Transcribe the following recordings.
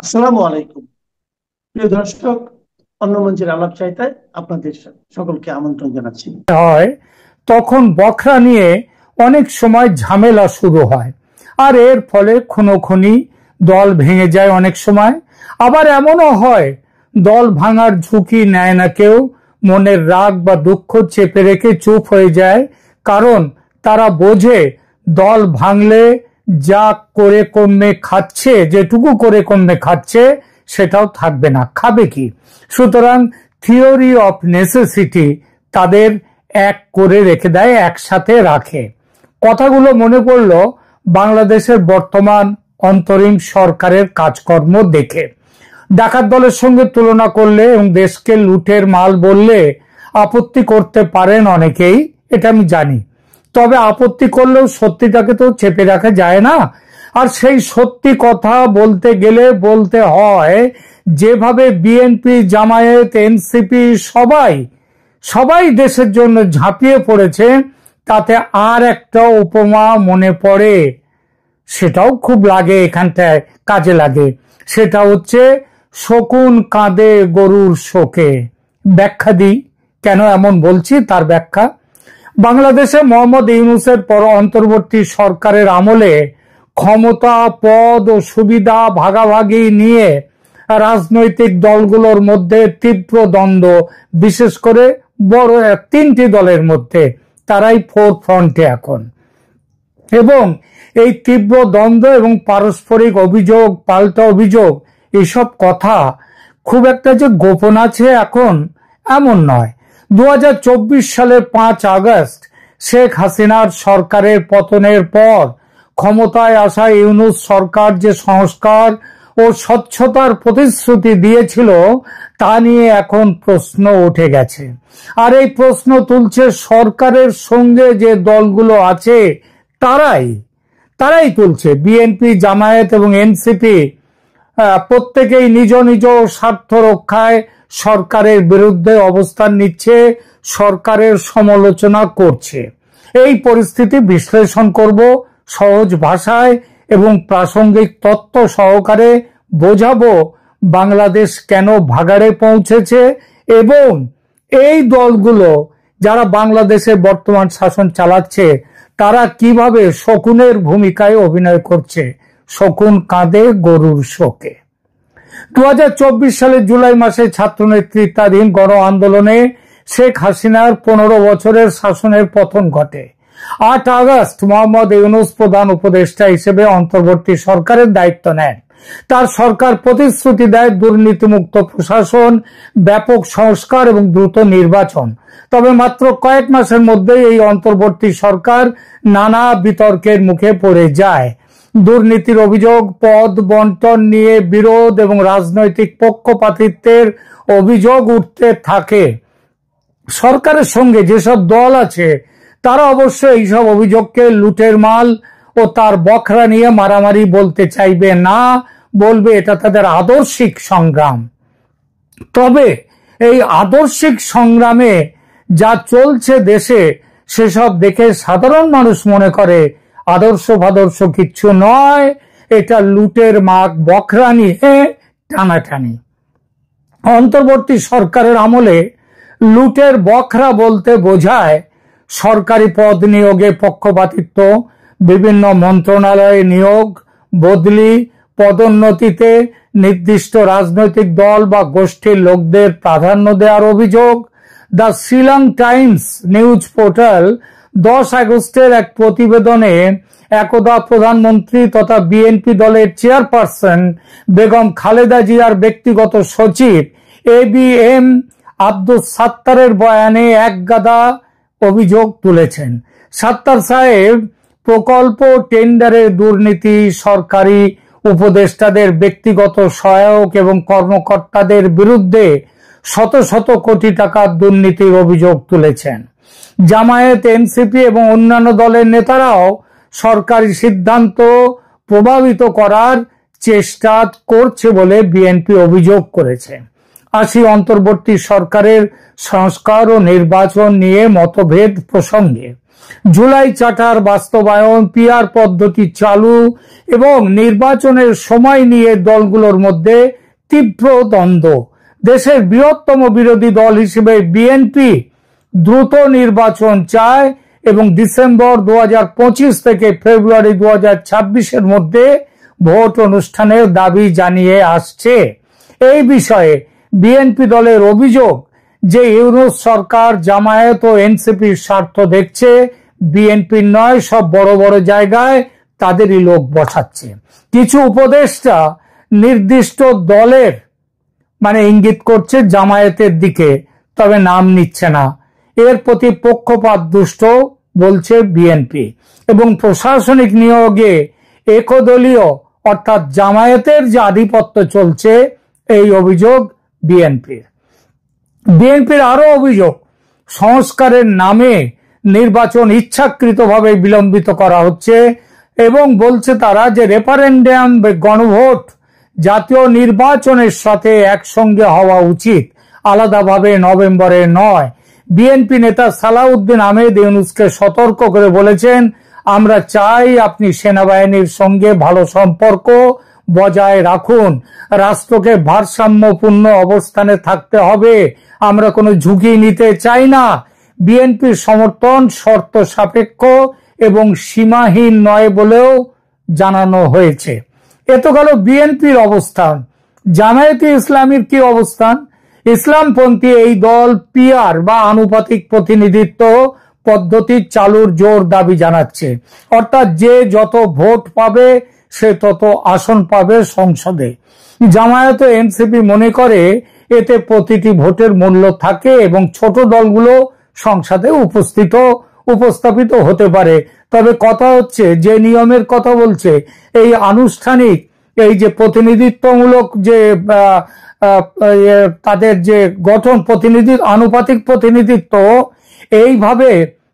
আসসালামু আলাইকুম। প্রিয় দর্শক, অন্য মঞ্চের আলাপ চাইতায় আপনাদের সকলকে আমন্ত্রণ জানাচ্ছি। হয় তখন বখরা নিয়ে অনেক সময় ঝামেলা শুরু হয়, আর এর ফলে খুনোখুনি, দল ভেঙে যায়। অনেক সময় আবার এমনও হয় দল ভাঙার ঝুঁকি নেয় না কেউ, মনের রাগ বা দুঃখ চেপে রেখে চুপ হয়ে যায়। কারণ তারা বোঝে দল ভাঙলে যা করে কমে খাচ্ছে, যেটুকু করে কমে খাচ্ছে সেটাও থাকবে না, খাবে কি? সুতরাং থিওরি অফ নেসেসিটি তাদের এক করে রেখে দেয়, একসাথে রাখে। কথাগুলো মনে পড়ল বাংলাদেশের বর্তমান অন্তরীণ সরকারের কাজকর্ম দেখে। ডাকাত দলের সঙ্গে তুলনা করলে এবং দেশকে লুটের মাল বললে আপত্তি করতে পারেন অনেকেই, এটা আমি জানি। তবে আপত্তি করলেও সত্যিটাকে তো চেপে রাখা যায় না। আর সেই সত্যি কথা বলতে গেলে বলতে হয়, যেভাবে বিএনপি, জামায়াত, এনসিপি সবাই সবাই দেশের জন্য ঝাঁপিয়ে পড়েছে, তাতে আর একটা উপমা মনে পড়ে, সেটাও খুব লাগে, এখানটায় কাজে লাগে। সেটা হচ্ছে শকুন কাঁদে গরুর শোকে। ব্যাখ্যা দিই কেন এমন বলছি, তার ব্যাখ্যা। বাংলাদেশে মোহাম্মদ ইউনূসের পর অন্তর্বর্তী সরকারের আমলে ক্ষমতা, পদ ও সুবিধা ভাগাভাগি নিয়ে রাজনৈতিক দলগুলোর মধ্যে তীব্র দ্বন্দ্ব, বিশেষ করে বড় তিনটি দলের মধ্যে। তারাই ফোর ফ্রন্টে এখন। এবং এই তীব্র দ্বন্দ্ব এবং পারস্পরিক অভিযোগ, পাল্টা অভিযোগ, এসব কথা খুব একটা যে গোপন আছে এখন, এমন নয়। 2024 সালের 5 আগস্ট শেখ হাসিনার সরকারের পতনের পর ক্ষমতায় আসা ইউনূস সরকার যে সংস্কার ও স্বচ্ছতার প্রতিশ্রুতি দিয়েছিল, তা নিয়ে এখন প্রশ্ন উঠে গেছে। আর এই প্রশ্ন তুলছে সরকারের সঙ্গে যে দলগুলো আছে তারাই তারাই তুলছে। বিএনপি, জামায়াত এবং এনসিপি প্রত্যেকেই নিজ নিজ স্বার্থ রক্ষায় সরকারের বিরুদ্ধে অবস্থান নিচ্ছে, সরকারের সমালোচনা করছে। এই পরিস্থিতি বিশ্লেষণ করব সহজ ভাষায় এবং প্রাসঙ্গিক তথ্য সহকারে। বোঝাবো বাংলাদেশ কেন ভাগাড়ে পৌঁছেছে এবং এই দলগুলো যারা বাংলাদেশে বর্তমান শাসন চালাচ্ছে তারা কিভাবে শকুনের ভূমিকায় অভিনয় করছে। শকুন কাঁদে গরুর শোকে। 2024 সালের জুলাই মাসে ছাত্র নেতৃত্বাধীন গণ আন্দোলনে শেখ হাসিনার 15 বছরের শাসনের পতন ঘটে। 8 আগস্ট মোহাম্মদ ইউনূস প্রধান উপদেষ্টা হিসেবে অন্তর্বর্তী সরকারের দায়িত্ব নেন। তার সরকার প্রতিশ্রুতি দেয় দুর্নীতিমুক্ত প্রশাসন, ব্যাপক সংস্কার এবং দ্রুত নির্বাচন। তবে মাত্র কয়েক মাসের মধ্যেই এই অন্তর্বর্তী সরকার নানা বিতর্কের মুখে পড়ে যায়। দুর্নীতির অভিযোগ, পদ বন্টন নিয়ে বিরোধ এবং রাজনৈতিক পক্ষপাতিত্বের অভিযোগ উঠতে থাকে। সরকারের সঙ্গে যেসব দল আছে তারা অবশ্য এইসব অভিযোগকে লুটের মাল ও তার বখরা নিয়ে মারামারি বলতে চাইবে না, বলবে এটা তাদের আদর্শিক সংগ্রাম। তবে এই আদর্শিক সংগ্রামে যা চলছে দেশে, সেসব দেখে সাধারণ মানুষ মনে করে আদর্শ ভাদর্শ কিচ্ছু নয়, এটা লুটের মাগ বখরা নিয়ে টানাটানি। অন্তর্বর্তী সরকারের আমলে লুটের বখরা বলতে বোঝায় সরকারি পদ নিয়োগে পক্ষপাতিত্ব, বিভিন্ন মন্ত্রণালয়ে নিয়োগ, বদলি, পদোন্নতিতে নির্দিষ্ট রাজনৈতিক দল বা গোষ্ঠীর লোকদের প্রাধান্য দেওয়ার অভিযোগ। The Shillong Times news portal 10 আগস্টের এক প্রতিবেদনে একদা প্রধানমন্ত্রী তথা বিএনপি দলের চেয়ারপারসন বেগম খালেদা জিয়ার ব্যক্তিগত সচিব ABM আব্দুস সাত্তারের বয়ানে একগাদা অভিযোগ তুলেছেন। সাত্তার সাহেব প্রকল্প টেন্ডারের দুর্নীতি, সরকারি উপদেষ্টাদের ব্যক্তিগত সহায়ক এবং কর্মকর্তাদের বিরুদ্ধে শত শত কোটি টাকার দুর্নীতির অভিযোগ তুলেছেন। জামায়াত, এনসিপি এবং অন্যান্য দলের নেতারাও সরকারি সিদ্ধান্ত প্রভাবিত করার চেষ্টা করছে বলে বিএনপি অভিযোগ করেছে। আসি অন্তর্বর্তী সরকারের সংস্কার ও নির্বাচন নিয়ে মতভেদ প্রসঙ্গে। জুলাই চার্টার বাস্তবায়ন, পিআর পদ্ধতি চালু এবং নির্বাচনের সময় নিয়ে দলগুলোর মধ্যে তীব্র দ্বন্দ্ব। দেশের বৃহত্তম বিরোধী দল হিসেবে বিএনপি দ্রুত নির্বাচন চায় এবং ডিসেম্বর 2025 থেকে ফেব্রুয়ারি 2026-এর মধ্যে ভোট অনুষ্ঠানের দাবি জানিয়ে আসছে। এই বিষয়ে বিএনপি দলের অভিযোগ যে ইউনূস সরকার জামায়াত ও এনসিপির স্বার্থ দেখছে, বিএনপির নয়, সব বড় বড় জায়গায় তাদেরই লোক বসাচ্ছে। কিছু উপদেষ্টা নির্দিষ্ট দলের ইঙ্গিত করছে জামায়াতের দিকে, তবে নাম নিচ্ছে না। এর প্রতি পক্ষপাত দুষ্ট বলছে বিএনপি এবং প্রশাসনিক নিয়োগে একদলীয় অর্থাৎ জামায়াতের যে আধিপত্য চলছে, এই অভিযোগ বিএনপির। বিএনপির আরো অভিযোগ, সংস্কারের নামে নির্বাচন ইচ্ছাকৃতভাবে বিলম্বিত করা হচ্ছে এবং বলছে তারা যে রেফারেন্ডাম গণভোট জাতীয় নির্বাচনের সাথে একসঙ্গে হওয়া উচিত, আলাদাভাবে নভেম্বরে নয়। বিএনপি নেতা সালাউদ্দিন আহমেদ ইউনূসকে সতর্ক করে বলেছেন, আমরা চাই আপনি সেনাবাহিনীর সঙ্গে ভালো সম্পর্ক বজায় রাখুন, রাষ্ট্রকে ভারসাম্যপূর্ণ অবস্থানে থাকতে হবে, আমরা কোনো ঝুঁকি নিতে চাই না। বিএনপির সমর্থন শর্ত সাপেক্ষ এবং সীমাহীন নয় বলেও জানানো হয়েছে। এ তো গেল বিএনপির অবস্থান। জামায়াতে ইসলামীর কি অবস্থান? ইসলামপন্থী এই দল পিআর বা আনুপাতিক প্রতিনিধিত্ব পদ্ধতি চালুর জোর দাবি জানাচ্ছে, অর্থাৎ যে যত ভোট পাবে সে তত আসন পাবে সংসদে। জামায়াত ও এনসিপি মনে করে এতে প্রতিটি ভোটের মূল্য থাকে এবং ছোট দলগুলো সংসদে উপস্থাপিত হতে পারে। তবে কথা হচ্ছে, যে নিয়মের কথা বলছে, এই আনুষ্ঠানিক এই যে প্রতিনিধিত্বমূলক যে তাদের যে গঠন, আনুপাতিক প্রতিনিধিত্ব, এইভাবে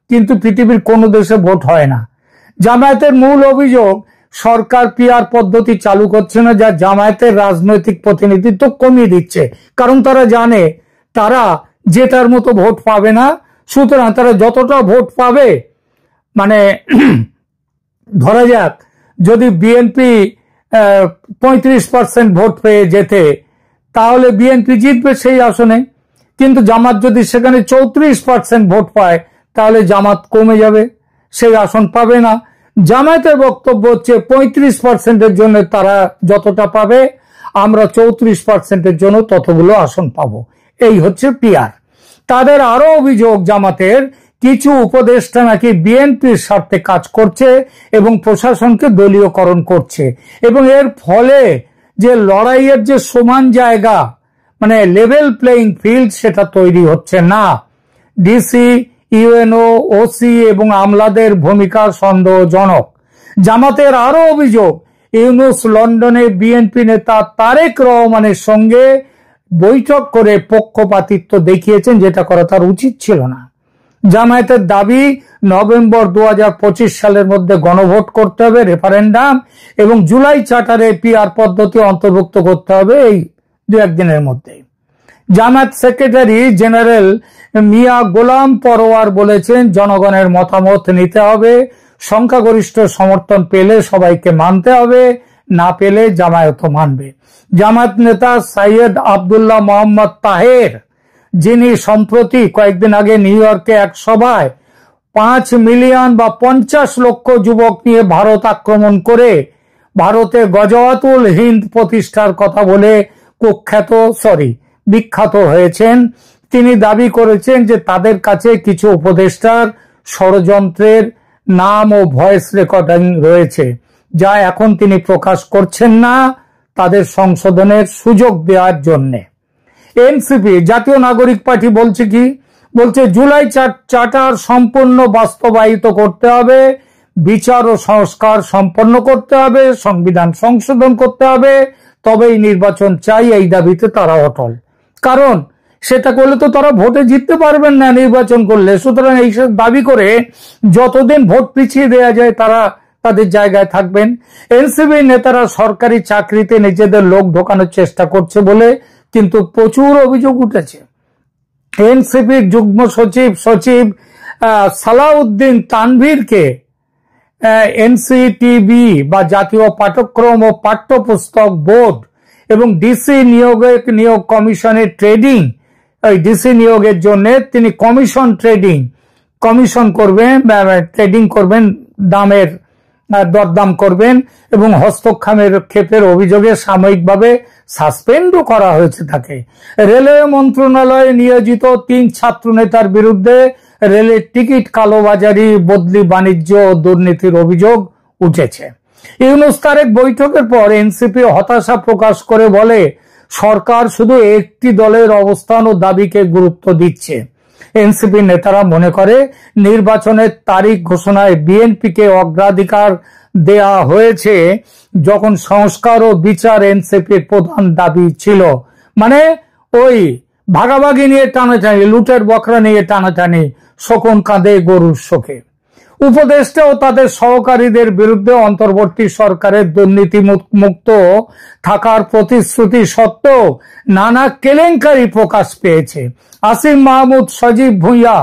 কিন্তু পৃথিবীর কোনো দেশে ভোট হয় না। জামায়াতের মূল অভিযোগ, সরকার পিআর পদ্ধতি চালু করছে না, যা জামায়াতের রাজনৈতিক প্রতিনিধিত্ব কমিয়ে দিচ্ছে। কারণ তারা জানে তারা জেতার মতো ভোট পাবে না, সুতরাং তারা যতটা ভোট পাবে, ধরা যাক যদি বিএনপি 35% ভোট পেয়ে যেতে, তাহলে বিএনপি জিতবে সেই আসনে। কিন্তু জামাত যদি সেখানে 34% ভোট পায়, তাহলে জামাত কমে যাবে, সেই আসন পাবে না। জামায়াতের বক্তব্য হচ্ছে 35%-এর জন্য তারা যতটা পাবে, আমরা 34%-এর জন্য ততগুলো আসন পাবো। এই হচ্ছে পিআর। তাদের আরো অভিযোগ, জামাতের কিছু উপদেষ্টা নাকি বিএনপির স্বার্থে কাজ করছে এবং প্রশাসনকে দলীয়করণ করছে এবং এর ফলে যে লড়াইয়ের যে সমান জায়গা, লেভেল প্লেইং ফিল্ড, সেটা তৈরি হচ্ছে না। ডিসি, ইউএনও, ওসি এবং আমলাদের ভূমিকা সন্দেহজনক। জামাতের আরো অভিযোগ, ইউনূস লন্ডনে বিএনপি নেতা তারেক রহমানের সঙ্গে বৈঠক করে পক্ষপাতিত্ব দেখিয়েছেন, যেটা করা তার উচিত ছিল না। জামায়াতের দাবি, নভেম্বর 2025 সালের মধ্যে গণভোট করতে হবে, রেফারেন্ডাম, এবং জুলাই চার্টারে পিআর পদ্ধতি অন্তর্ভুক্ত করতে হবে এই 2-1 দিনের মধ্যে। জামায়াত সেক্রেটারি জেনারেল মিয়া গোলাম পরোয়ার বলেছেন, জনগণের মতামত নিতে হবে, সংখ্যাগরিষ্ঠ সমর্থন পেলে সবাইকে মানতে হবে, না পেলে জামায়াত মানবে। জামায়াত নেতা সৈয়দ আব্দুল্লাহ মোহাম্মদ তাহের, যিনি সম্প্রতি কয়েকদিন আগে নিউ ইয়র্কে এক সভায় 5 মিলিয়ন বা 50 লক্ষ যুবক নিয়ে ভারত আক্রমণ করে ভারতে গজওয়াতুল হিন্দ প্রতিষ্ঠার কথা বলে বিখ্যাত হয়েছেন, তিনি দাবি করেছেন যে তাদের কাছে কিছু উপদেষ্টার ষড়যন্ত্রের নাম ও ভয়েস রেকর্ডিং রয়েছে, যা এখন তিনি প্রকাশ করছেন না, তাদের সংশোধনের সুযোগ দেওয়ার জন্যে। এনসিপি, জাতীয় নাগরিক পার্টি, বলছে জুলাই চার্টার সম্পূর্ণ বাস্তবায়িত করতে হবে, বিচার ও সংস্কার সম্পন্ন করতে হবে, সংবিধান সংশোধন করতে হবে, তবেই নির্বাচন চাই। এই দাবিতে তারা অটল, কারণ সেটা করলে তো তারা ভোটে জিততে পারবেন না নির্বাচন করলে। সুতরাং এইসব দাবি করে যতদিন ভোট পিছিয়ে দেওয়া যায় তারা তাদের জায়গায় থাকবেন। এনসিপি নেতারা সরকারি চাকরিতে নিজেদের লোক ঢোকানোর চেষ্টা করছে বলে কিন্তু প্রচুর অভিযোগ উঠেছে। এনসিপির যুগ্ম সচিব সালাউদ্দিন তানভীরকে এনসিটিবি বা জাতীয় পাঠ্যক্রম ও পাঠ্যপুস্তক বোর্ড এবং ডিসি নিয়োগ কমিশনের ডিসি নিয়োগের জন্য তিনি কমিশন করবেন, ট্রেডিং করবেন, দামের দরদাম করবেন এবং হস্তক্ষেপের অভিযোগে সাময়িকভাবে সাসপেন্ডও করা হয়েছে তাকে। রেলওয়ে মন্ত্রণালয়ে নিয়োজিত 3 ছাত্র নেতার বিরুদ্ধে রেলের টিকিট কালোবাজারি, বদলি বাণিজ্য ও দুর্নীতির অভিযোগ উঠেছে। ইউনূস তারেক বৈঠকের পর এনসিপি হতাশা প্রকাশ করে বলে, সরকার শুধু একটি দলের অবস্থান ও দাবিকে গুরুত্ব দিচ্ছে। এনসিপি নেতারা মনে করে নির্বাচনের তারিখ ঘোষণায় বিএনপিকে অগ্রাধিকার দেয়া হয়েছে, যখন সংস্কার ও বিচার এনসিপির প্রধান দাবি ছিল। মানে ওই ভাগাভাগি নিয়ে টানাটানি, লুটের বকরা নিয়ে টানাটানি, শকুন কাঁদে গরুর শোকে। উপদেষ্টা ও তাদের সহকারীদের বিরুদ্ধে অন্তর্বর্তী সরকারের দুর্নীতি মুক্ত থাকার প্রতিশ্রুতি সত্ত্বেও নানা কেলেঙ্কারি প্রকাশ পেয়েছে। আসিফ মাহমুদ সজীব ভুঁইয়া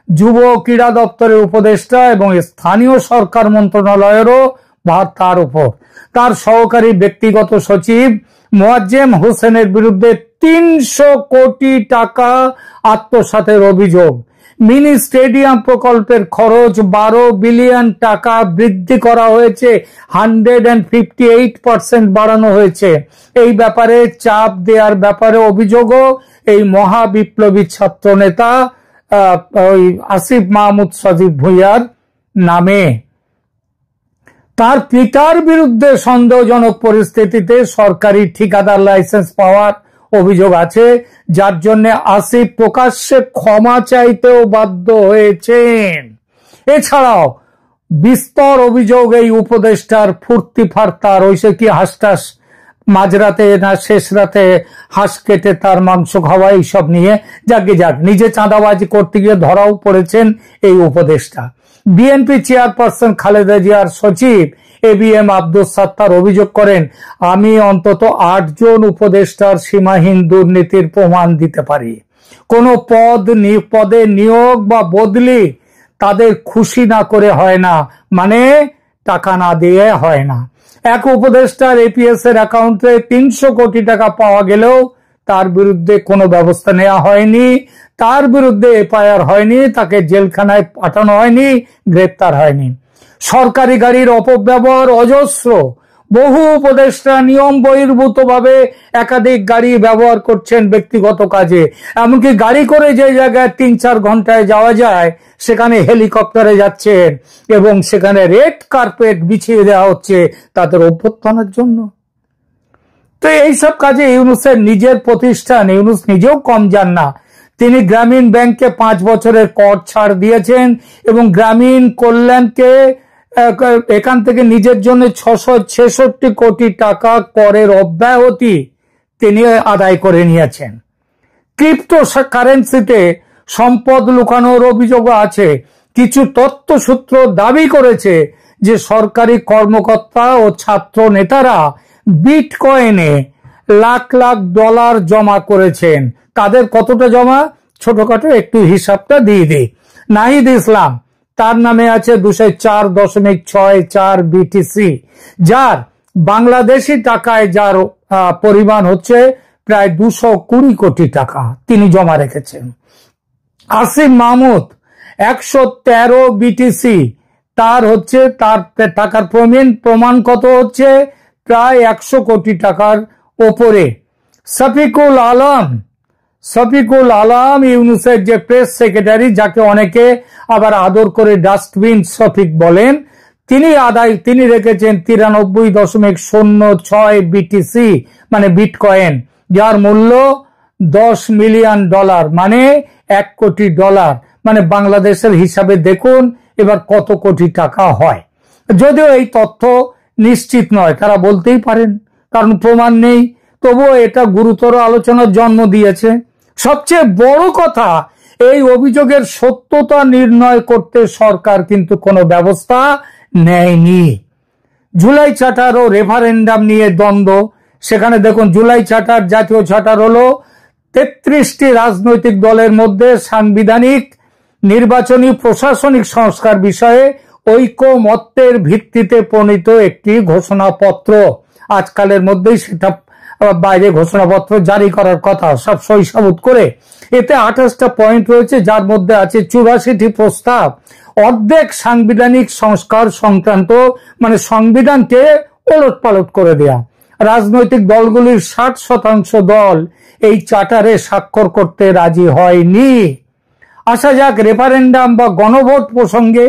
যুব ক্রীড়া দপ্তরের উপদেষ্টা এবং স্থানীয় সরকার মন্ত্রণালয়েরও ভার তার উপর। তার সহকারী ব্যক্তিগত সচিব মোয়াজ্জেম হোসেনের বিরুদ্ধে 300 কোটি টাকা আত্মসাতের অভিযোগ। মিনি স্টেডিয়াম প্রকল্পের খরচ 12 বিলিয়ন টাকা বৃদ্ধি করা হয়েছে, 158% বাড়ানো হয়েছে। এই ব্যাপারে চাপ দেওয়ার ব্যাপারে অভিযোগও এই মহাবিপ্লবী ছাত্র নেতা আসিফ মাহমুদ সজীব ভুঁইয়ার নামে। তার পিতার বিরুদ্ধে সন্দেহজনক পরিস্থিতিতে সরকারি ঠিকাদার লাইসেন্স পাওয়ার অভিযোগ আছে, যার জন্য আসিফ প্রকাশ্যে ক্ষমা চাইতেও বাধ্য হয়েছেন। এছাড়াও বিস্তর অভিযোগ এই উপদেষ্টার ফুর্তি ফার্তার, ওইসে কি হাঁসটাস মাঝরাতে না শেষ রাতে হাঁস কেটে তার মাংস খাওয়া, এইসব নিয়ে যাক নিজে চাঁদাবাজি করতে গিয়ে ধরাও পড়েছেন এই উপদেষ্টা। বিএনপি চেয়ারপারসন খালেদা জিয়ার সচিব ABM আব্দুস সাত্তার অভিযোগ করেন, আমি অন্তত 8 জন উপদেষ্টার সীমাহীন দুর্নীতির প্রমাণ দিতে পারি। কোন পদে নিয়োগ বা বদলি তাদের খুশি না করে হয় না, মানে টাকা না দিয়ে হয় না। এক উপদেষ্টার APS এর অ্যাকাউন্টে 300 কোটি টাকা পাওয়া গেলেও তার বিরুদ্ধে কোনো ব্যবস্থা নেওয়া হয়নি, তার বিরুদ্ধে FIR হয়নি, তাকে জেলখানায় পাঠানো হয়নি, গ্রেপ্তার হয়নি। সরকারি গাড়ির অপব্যবহার অজস্র। বহু উপদেষ্টা নিয়ম বহির্ভূত ভাবে একাধিক গাড়ি ব্যবহার করছেন ব্যক্তিগত কাজে। এমনকি গাড়ি করে যে জায়গায় 3-4 ঘন্টায় যাওয়া যায় সেখানে হেলিকপ্টারে যাচ্ছেন এবং সেখানে রেড কার্পেট বিছিয়ে দেওয়া হচ্ছে তাদের অভ্যর্থনার জন্য। তো এইসব কাজে ইউনূসের নিজের প্রতিষ্ঠান, ইউনূস নিজেও কম যান না। তিনি গ্রামীণ ব্যাংককে 5 বছরের কর ছাড় দিয়েছেন এবং গ্রামীণ কল্যাণকে এখান থেকে নিজের জন্য 666 কোটি টাকা করের অব্যাহতি তিনি আদায় করে নিয়েছেন। ক্রিপ্টো কারেন্সিতে সম্পদ লুকানোর অভিযোগ আছে। কিছু তথ্যসূত্র দাবি করেছে যে সরকারি কর্মকর্তা ও ছাত্র নেতারা বিটকয়েনে লাখ লাখ ডলার জমা করেছেন। তাদের কতটা জমা, ছোটখাটো একটু হিসাবটা দিয়ে দিই। নাহিদ ইসলাম, তার নামে আছে 204.64 BTC, যার বাংলাদেশি টাকায় যার পরিমাণ হচ্ছে প্রায় 220 কোটি টাকা তিনি জমা রেখেছেন। আসিফ মাহমুদ 113 BTC, তার হচ্ছে তার টাকার প্রমাণ কত হচ্ছে প্রায় 100 কোটি টাকার ওপরে। শফিকুল আলম ইউনূসের যে প্রেস সেক্রেটারি, যাকে অনেকে আবার আদর করে ডাস্টবিন শফিক বলেন, তিনি রেখেছেন 93.06 BTC মানে বিটকয়েন, যার মূল্য $10 মিলিয়ন, মানে $1 কোটি। মানে বাংলাদেশের হিসাবে দেখুন এবার কত কোটি টাকা হয়। যদিও এই তথ্য নিশ্চিত নয়, তারা বলতেই পারেন, কারণ প্রমাণ নেই, তবুও এটা গুরুতর আলোচনার জন্ম দিয়েছে। সবচেয়ে বড় কথা, এই অভিযোগের সত্যতা নির্ণয় করতে সরকার কিন্তু কোনো ব্যবস্থা নেয়নি। জুলাই চার্টার ও রেফারেন্ডাম নিয়ে দ্বন্দ্ব, সেখানে দেখুন জুলাই চার্টার, জাতীয় চার্টার হলো 33টি রাজনৈতিক দলের মধ্যে সাংবিধানিক নির্বাচনী প্রশাসনিক সংস্কার বিষয়ে ঐকমত্যের ভিত্তিতে প্রণীত একটি ঘোষণাপত্র। আজকালের মধ্যেই সেটা বাইরে ঘোষণাপত্র জারি করার কথা, সব সই সাবুত করে। এতে 28টা পয়েন্ট রয়েছে, যার মধ্যে আছে 84টি প্রস্তাব। অর্ধেক সাংবিধানিক সংস্কার সংক্রান্ত, মানে সংবিধানকে ওলটপালট করে দেয়া। রাজনৈতিক দলগুলির 60% দল এই চার্টারে স্বাক্ষর করতে রাজি হয়নি। আসা যাক রেফারেন্ডাম বা গণভোট প্রসঙ্গে।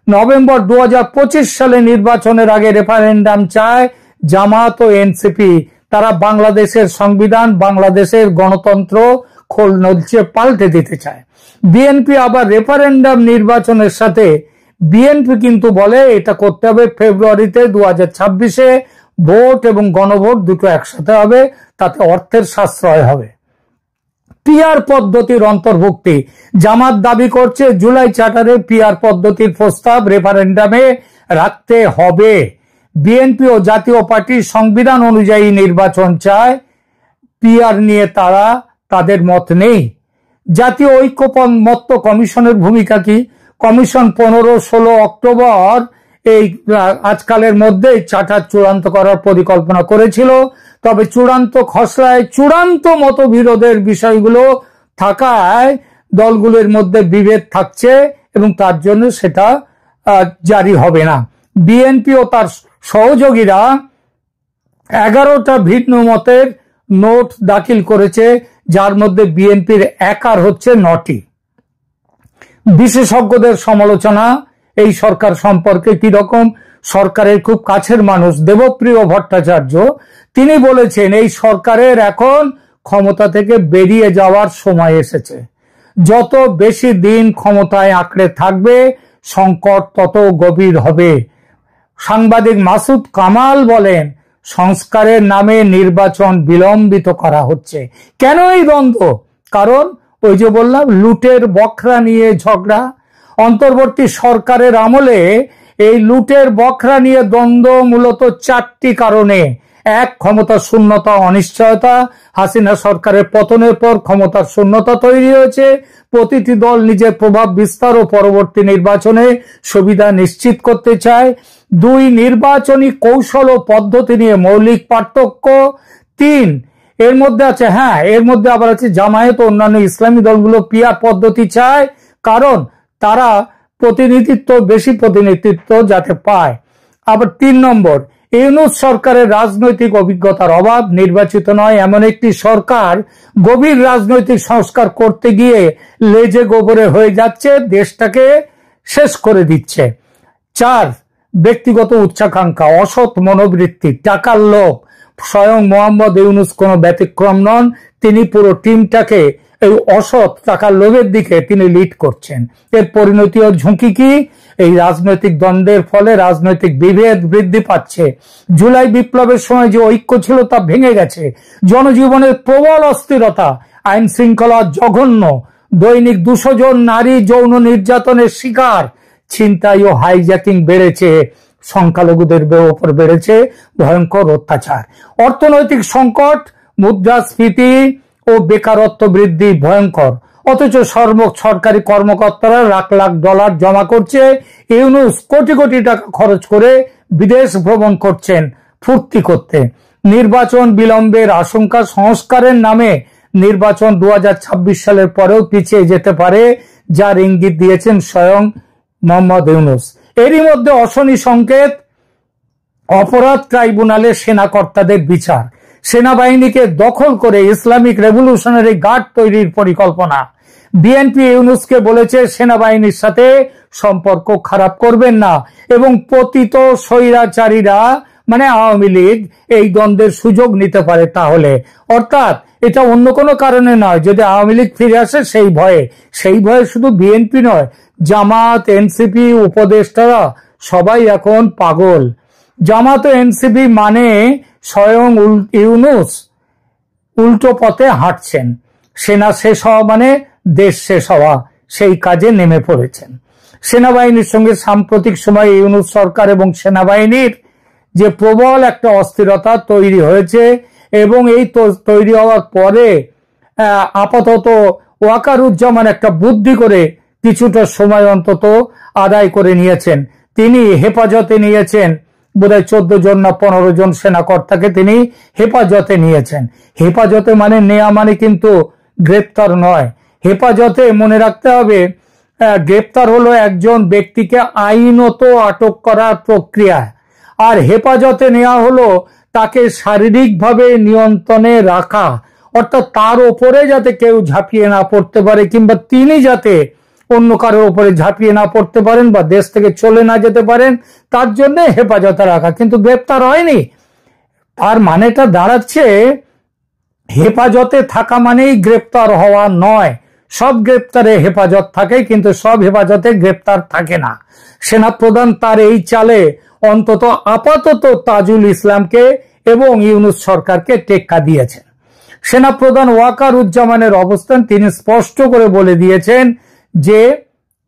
নভেম্বর 2025 সালে নির্বাচনের আগে রেফারেন্ডাম চায় জামাত ও এনসিপি। তারা বাংলাদেশের সংবিধান, বাংলাদেশের গণতন্ত্র খোল নলচে পাল্টে দিতে চায়। বিএনপি আবার রেফারেন্ডাম নির্বাচনের সাথে, বিএনপি কিন্তু বলে এটা করতে হবে ফেব্রুয়ারিতে 2026-এ, ভোট এবং গণভোট দুটো একসাথে হবে, তাতে অর্থের সাশ্রয় হবে। পিআর পদ্ধতির অন্তর্ভুক্তি। জামাত দাবি করছে জুলাই চার্টারে পিআর পদ্ধতির প্রস্তাব রেফারেন্ডামে রাখতে হবে। বিএনপি ও জাতীয় পার্টি সংবিধান অনুযায়ী নির্বাচন চায়, পিআর নিয়ে তাদের মত নেই। জাতীয় ঐক্যমত্য কমিশনের ভূমিকা কি? কমিশন 15-16 অক্টোবর এই আজকালের মধ্যে চার্টার চূড়ান্ত করার পরিকল্পনা করেছিল, তবে চূড়ান্ত খসড়ায় চূড়ান্ত মতবিরোধের বিষয়গুলো থাকায় দলগুলোর মধ্যে বিভেদ থাকছে এবং তার জন্য সেটা জারি হবে না। বিএনপি ও তার সহযোগীরা 11টা ভিন্ন মতের নোট দাখিল করেছে, যার মধ্যে বিএনপির একার হচ্ছে 9টি। বিশেষজ্ঞদের সমালোচনা এই সরকার সম্পর্কে কি রকম? সরকারের খুব কাছের মানুষ দেবপ্রিয় ভট্টাচার্য, তিনি বলেছেন এই সরকারের এখন ক্ষমতা থেকে বেরিয়ে যাওয়ার সময় এসেছে। যত বেশি দিন ক্ষমতায় আঁকড়ে থাকবে সংকট তত গভীর হবে। সাংবাদিক মাসুদ কামাল বলেন সংস্কারের নামে নির্বাচন বিলম্বিত করা হচ্ছে। কেন এই দ্বন্দ্ব? কারণ ওই যে বললাম, লুটের বখরা নিয়ে ঝগড়া। অন্তর্বর্তী সরকারের আমলে এই লুটের বখরা নিয়ে দ্বন্দ্ব মূলত 4টি কারণে। 1, ক্ষমতার শূন্যতা, অনিশ্চয়তা। হাসিনা সরকারের পতনের পর ক্ষমতার শূন্যতা তৈরি হয়েছে। প্রতিটি দল নিজের প্রভাব বিস্তার ও পরবর্তী নির্বাচনে সুবিধা নিশ্চিত করতে চায়। 2, নির্বাচনী কৌশল ও পদ্ধতি নিয়ে মৌলিক পার্থক্য। 3, এর মধ্যে আছে, এর মধ্যে আবার আছে জামায়াত ও অন্যান্য ইসলামী দলগুলো পিআর পদ্ধতি চায়, কারণ তারা বেশি প্রতিনিধিত্ব যাতে পায়। আবার 3 নম্বর, ইউনূস সরকারের রাজনৈতিক অভিজ্ঞতার অভাব। নির্বাচিত নয় এমন একটি সরকার গভীর রাজনৈতিক সংস্কার করতে গিয়ে লেজে গোবরে হয়ে যাচ্ছে, দেশটাকে শেষ করে দিচ্ছে। 4, ব্যক্তিগত উচ্চাকাঙ্ক্ষা, অসৎ মনোবৃত্তি, টাকার লোভ। স্বয়ং মোহাম্মদ ইউনূস কোনো ব্যতিক্রম নন, তিনি পুরো টিমটাকে এই অসৎ টাকার লোভের দিকে তিনি লিড করছেন। এর পরিণতি ও ঝুঁকি কি? এই রাজনৈতিক দ্বন্দ্বের ফলে রাজনৈতিক বিভেদ বৃদ্ধি পাচ্ছে। জুলাই বিপ্লবের সময় যে ঐক্য ছিল তা ভেঙে গেছে। জনজীবনের প্রবল অস্থিরতা, আইন শৃঙ্খলা জঘন্য, দৈনিক 200 জন নারী যৌন নির্যাতনের শিকার, ছিনতাই ও হাইজ্যাকিং বেড়েছে, সংখ্যালঘুদের উপর বেড়েছে ভয়ঙ্কর অত্যাচার। অর্থনৈতিক সংকট, মুদ্রাস্ফীতি ও বেকারত্ব বৃদ্ধি ভয়ঙ্কর। অথচ সরকারি কর্মকর্তারা লাখ লাখ ডলার জমা করছে, ইউনূস কোটি কোটি টাকা খরচ করে বিদেশ ভ্রমণ করছেন ফুর্তি করতে। নির্বাচন বিলম্বের আশঙ্কা, সংস্কারের নামে নির্বাচন 2026 সালের পরেও পিছিয়ে যেতে পারে, যার ইঙ্গিত দিয়েছেন স্বয়ং মোহাম্মদ ইউনূস। এরই মধ্যে অশনি সংকেত, অপরাধ ট্রাইব্যুনালে সেনাকর্তাদের বিচার, সেনাবাহিনীকে দখল করে ইসলামিক রেভলিউশনারি গার্ড তৈরির পরিকল্পনা। বিএনপি ইউনূসকে বলেছে সেনাবাহিনীর সাথে সম্পর্ক খারাপ করবেন না এবং পতিত স্বৈরাচারীরা মানে আওয়ামী লীগ এই দ্বন্দ্বের সুযোগ নিতে পারে তাহলে। অর্থাৎ এটা অন্য কোনো কারণে নয়, যদি আওয়ামী লীগ ফিরে আসে সেই ভয়ে শুধু বিএনপি নয়, জামাত, এনসিপি, উপদেষ্টারা সবাই এখন পাগল। জামাত ও এনসিপি মানে স্বয়ং ইউনূস উল্টো পথে হাঁটছেন। সেনা শেষ হওয়া মানে দেশ শেষ হওয়া, সেই কাজে নেমে পড়েছেন। সেনাবাহিনীর সঙ্গে সাম্প্রতিক সময়ে ইউনূস সরকার এবং সেনাবাহিনীর যে প্রবল একটা অস্থিরতা তৈরি হয়েছে এবং এই তৈরি হওয়ার পরে আপাতত ওয়াকারুজ্জামান একটা বুদ্ধি করে কিছুটা সময় অন্তত আদায় করে নিয়েছেন। তিনি হেফাজতে নিয়েছেন বোধহয় 14 জন না 15 জন সেনাকর্তাকে তিনি হেফাজতে নিয়েছেন। হেফাজতে মানে নেয়া মানে কিন্তু গ্রেপ্তার নয়। হেফাজতে মনে রাখতে হবে, গ্রেপ্তার হলো একজন ব্যক্তিকে আইনত আটক করার প্রক্রিয়া, আর হেফাজতে নেওয়া হলো তাকে শারীরিকভাবে নিয়ন্ত্রণে রাখা, অর্থাৎ তার ওপরে যাতে কেউ ঝাঁপিয়ে না পড়তে পারে কিংবা তিনি যাতে অন্য কারোর উপরে ঝাঁপিয়ে না পড়তে পারেন বা দেশ থেকে চলে না যেতে পারেন, তার জন্য হেফাজতে রাখা, কিন্তু গ্রেপ্তার হয়নি। তার মানেটা দাঁড়াচ্ছে হেফাজতে থাকা মানেই গ্রেপ্তার হওয়া নয়। সব গ্রেপ্তারে হেফাজত থাকে, কিন্তু সব হেফাজতে গ্রেপ্তার থাকে না। সেনাপ্রধান তার এই চালে অন্তত আপাতত তাজুল ইসলামকে এবং ইউনূস সরকারকে টেক্কা দিয়েছেন। সেনাপ্রধান ওয়াকারুজ্জামানের অবস্থান তিনি স্পষ্ট করে বলে দিয়েছেন যে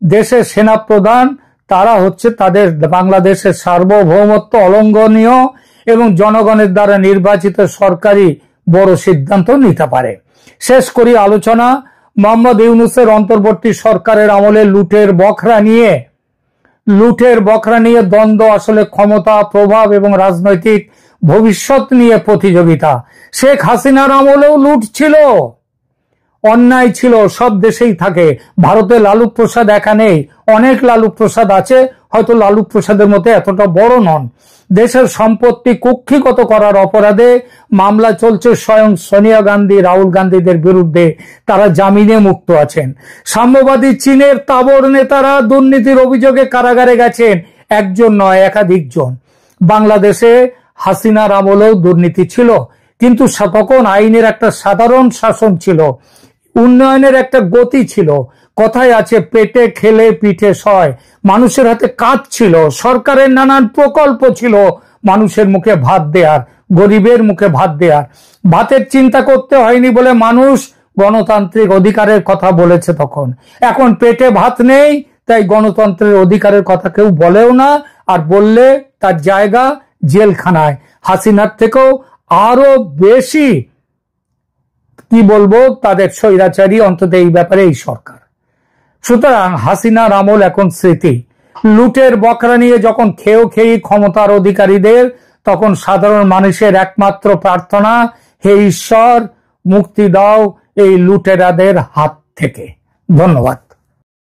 দেশের সেনাপ্রধান তারা হচ্ছে তাদের বাংলাদেশের সার্বভৌমত্ব অলঙ্ঘনীয় এবং জনগণের দ্বারা নির্বাচিত সরকারি বড় সিদ্ধান্ত নিতে পারে। শেষ করি আলোচনা মোহাম্মদ ইউনূসের অন্তর্বর্তী সরকারের আমলে লুটের বখরা নিয়ে দ্বন্দ্ব আসলে ক্ষমতা, প্রভাব এবং রাজনৈতিক ভবিষ্যৎ নিয়ে প্রতিযোগিতা। শেখ হাসিনার আমলেও লুট ছিল, অন্যায় ছিল, সব দেশেই থাকে। ভারতে লালু প্রসাদ একা নেই, অনেক লালু প্রসাদ আছে, হয়তো লালু প্রসাদের মতো এতটা বড় নন। দেশের সম্পত্তি কুক্ষিগত করার অপরাধে মামলা চলছে স্বয়ং সোনিয়া গান্ধী, রাহুল গান্ধীদের বিরুদ্ধে, তারা জামিনে মুক্ত আছেন। সাম্যবাদী চীনের তাবর নেতারা দুর্নীতির অভিযোগে কারাগারে গেছেন, একজন নয় একাধিক জন। বাংলাদেশে হাসিনার আমলেও দুর্নীতি ছিল, কিন্তু তখন আইনের একটা সাধারণ শাসন ছিল, উন্নয়নের একটা গতি ছিল। কথায় আছে পেটে খেলে পিঠে সয়। মানুষের হাতে কাজ ছিল, সরকারের নানান প্রকল্প ছিল মানুষের মুখে ভাত দেয়ার, গরিবের মুখে ভাত দেয়ার। ভাতের চিন্তা করতে হয়নি বলে মানুষ গণতান্ত্রিক অধিকারের কথা বলেছে তখন। এখন পেটে ভাত নেই, তাই গণতন্ত্রের অধিকারের কথা কেউ বলেও না, আর বললে তার জায়গা জেলখানায়। হাসিনার থেকেও আরো বেশি কি বলবো, তাদের স্বৈরাচারী অন্তত এই ব্যাপারে এই সরকার। সুতরাং হাসিনার আমল এখন স্মৃতি। লুটের বকরা নিয়ে যখন খেয়েই ক্ষমতার অধিকারীদের, তখন সাধারণ মানুষের একমাত্র প্রার্থনা, হে ঈশ্বর মুক্তি দাও এই লুটেরাদের হাত থেকে। ধন্যবাদ।